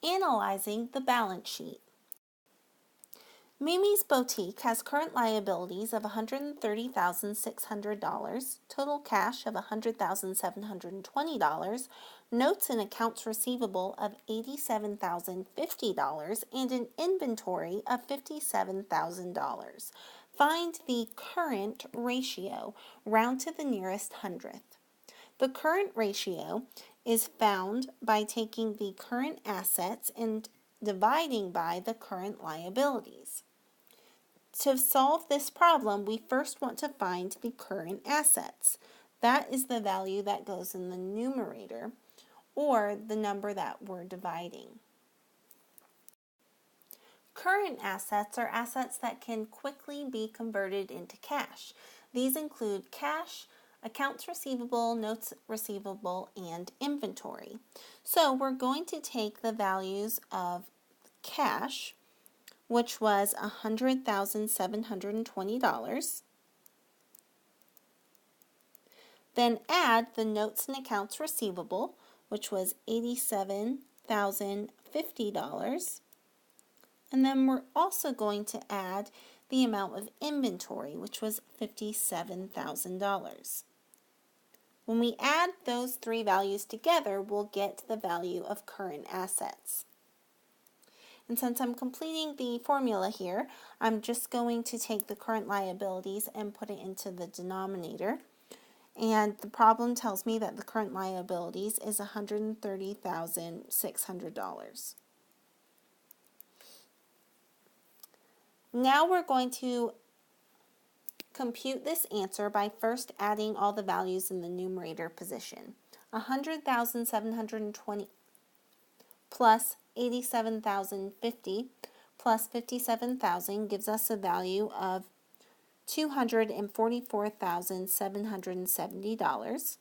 Analyzing the balance sheet. Mimi's Boutique has current liabilities of $130,600, total cash of $100,720, notes and accounts receivable of $87,050, and an inventory of $57,000. Find the current ratio, round to the nearest hundredth. The current ratio is found by taking the current assets and dividing by the current liabilities. To solve this problem, we first want to find the current assets. That is the value that goes in the numerator, or the number that we're dividing. Current assets are assets that can quickly be converted into cash. These include cash, accounts receivable, notes receivable, and inventory. So we're going to take the values of cash, which was $100,720. Then add the notes and accounts receivable, which was $87,050. And then we're also going to add the amount of inventory, which was $57,000. When we add those three values together, we'll get the value of current assets. And since I'm completing the formula here, I'm just going to take the current liabilities and put it into the denominator. And the problem tells me that the current liabilities is $130,600. Now we're going to compute this answer by first adding all the values in the numerator position. 100,720 plus 87,050 plus 57,000 gives us a value of $244,770.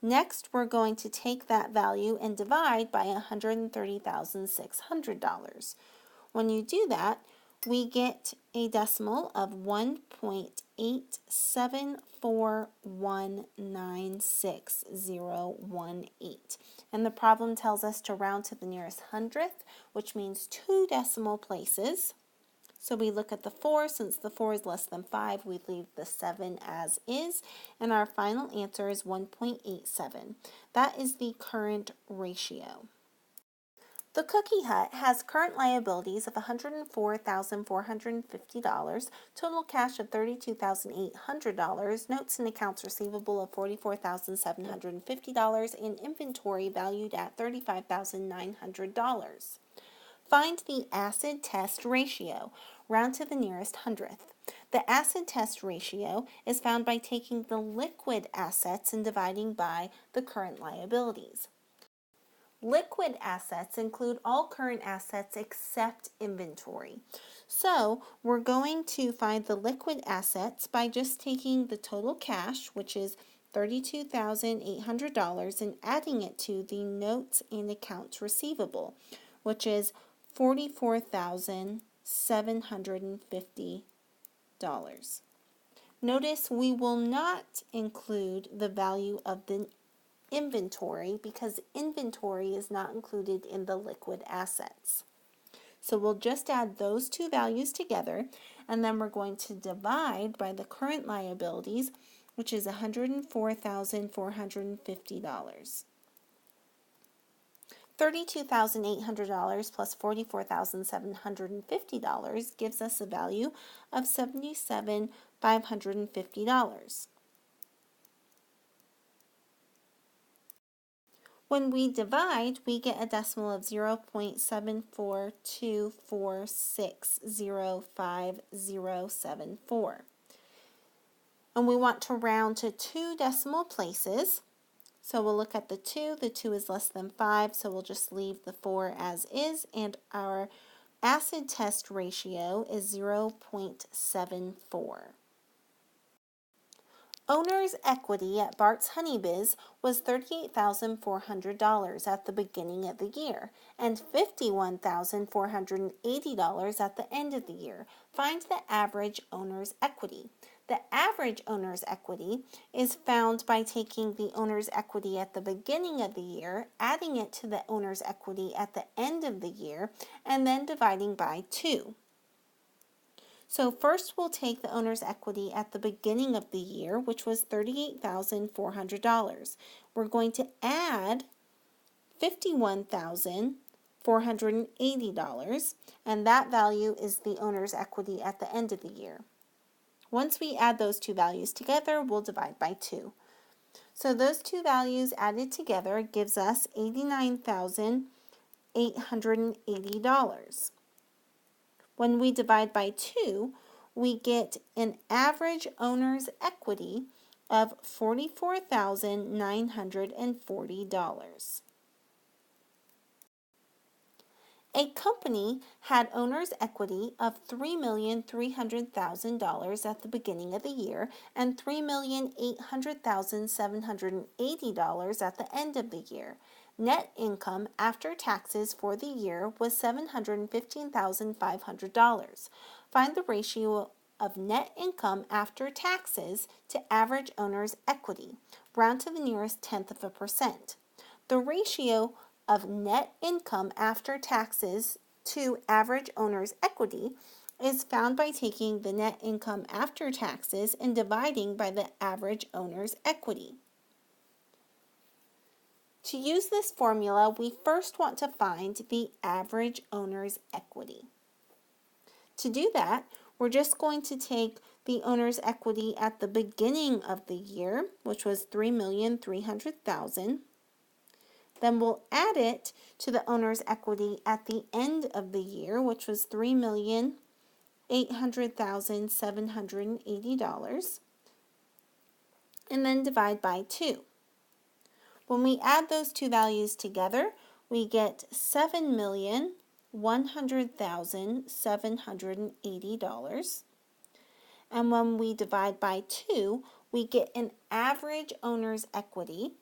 Next, we're going to take that value and divide by $130,600. When you do that, we get a decimal of 1.874196018. And the problem tells us to round to the nearest hundredth, which means 2 decimal places. So we look at the 4. Since the 4 is less than 5, we leave the 7 as is. And our final answer is 1.87. That is the current ratio. The Cookie Hut has current liabilities of $104,450, total cash of $32,800, notes and accounts receivable of $44,750, and inventory valued at $35,900. Find the acid test ratio, round to the nearest hundredth. The acid test ratio is found by taking the liquid assets and dividing by the current liabilities. Liquid assets include all current assets except inventory. So we're going to find the liquid assets by just taking the total cash, which is $32,800, and adding it to the notes and accounts receivable, which is $44,750. Notice we will not include the value of the inventory because inventory is not included in the liquid assets. So we'll just add those two values together, and then we're going to divide by the current liabilities, which is $104,450. $32,800 plus $44,750 gives us a value of $77,550. When we divide, we get a decimal of 0.7424605074. And we want to round to 2 decimal places. So we'll look at the 2. The 2 is less than 5, so we'll just leave the 4 as is. And our acid test ratio is 0.74. Owner's equity at Bart's Honey Biz was $38,400 at the beginning of the year and $51,480 at the end of the year. Find the average owner's equity. The average owner's equity is found by taking the owner's equity at the beginning of the year, adding it to the owner's equity at the end of the year, and then dividing by 2. So first we'll take the owner's equity at the beginning of the year, which was $38,400. We're going to add $51,480, and that value is the owner's equity at the end of the year. Once we add those two values together, we'll divide by 2. So those two values added together gives us $89,880. When we divide by 2, we get an average owner's equity of $44,940. A company had owner's equity of $3,300,000 at the beginning of the year and $3,800,780 at the end of the year. Net income after taxes for the year was $715,500. Find the ratio of net income after taxes to average owner's equity. Round to the nearest tenth of a percent. The ratio of net income after taxes to average owner's equity is found by taking the net income after taxes and dividing by the average owner's equity. To use this formula, we first want to find the average owner's equity. To do that, we're just going to take the owner's equity at the beginning of the year, which was $3,300,000. Then we'll add it to the owner's equity at the end of the year, which was $3,800,780, and then divide by 2. When we add those two values together, we get $7,100,780. And when we divide by 2, we get an average owner's equity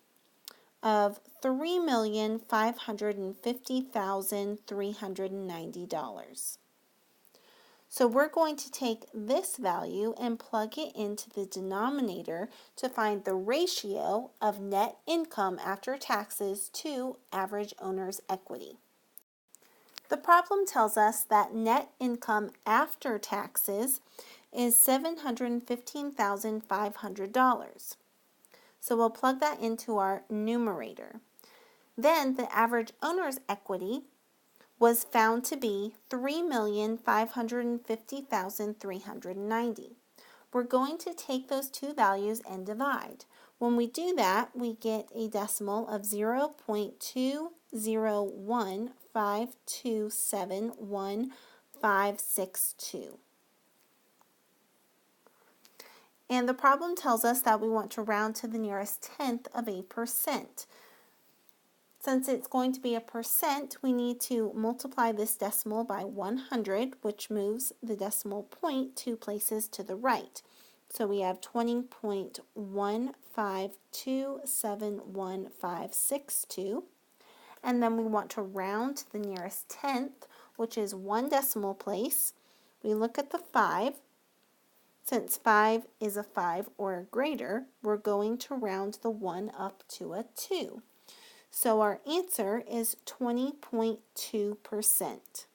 of $3,550,390. So we're going to take this value and plug it into the denominator to find the ratio of net income after taxes to average owner's equity. The problem tells us that net income after taxes is $715,500. So we'll plug that into our numerator. Then the average owner's equity was found to be $3,550,390. We're going to take those two values and divide. When we do that, we get a decimal of 0.2015271,562. And the problem tells us that we want to round to the nearest tenth of a percent. Since it's going to be a percent, we need to multiply this decimal by 100, which moves the decimal point 2 places to the right. So we have 20.15271,562. And then we want to round to the nearest tenth, which is 1 decimal place. We look at the 5. Since 5 is a 5 or greater, we're going to round the 1 up to a 2. So our answer is 20.2%.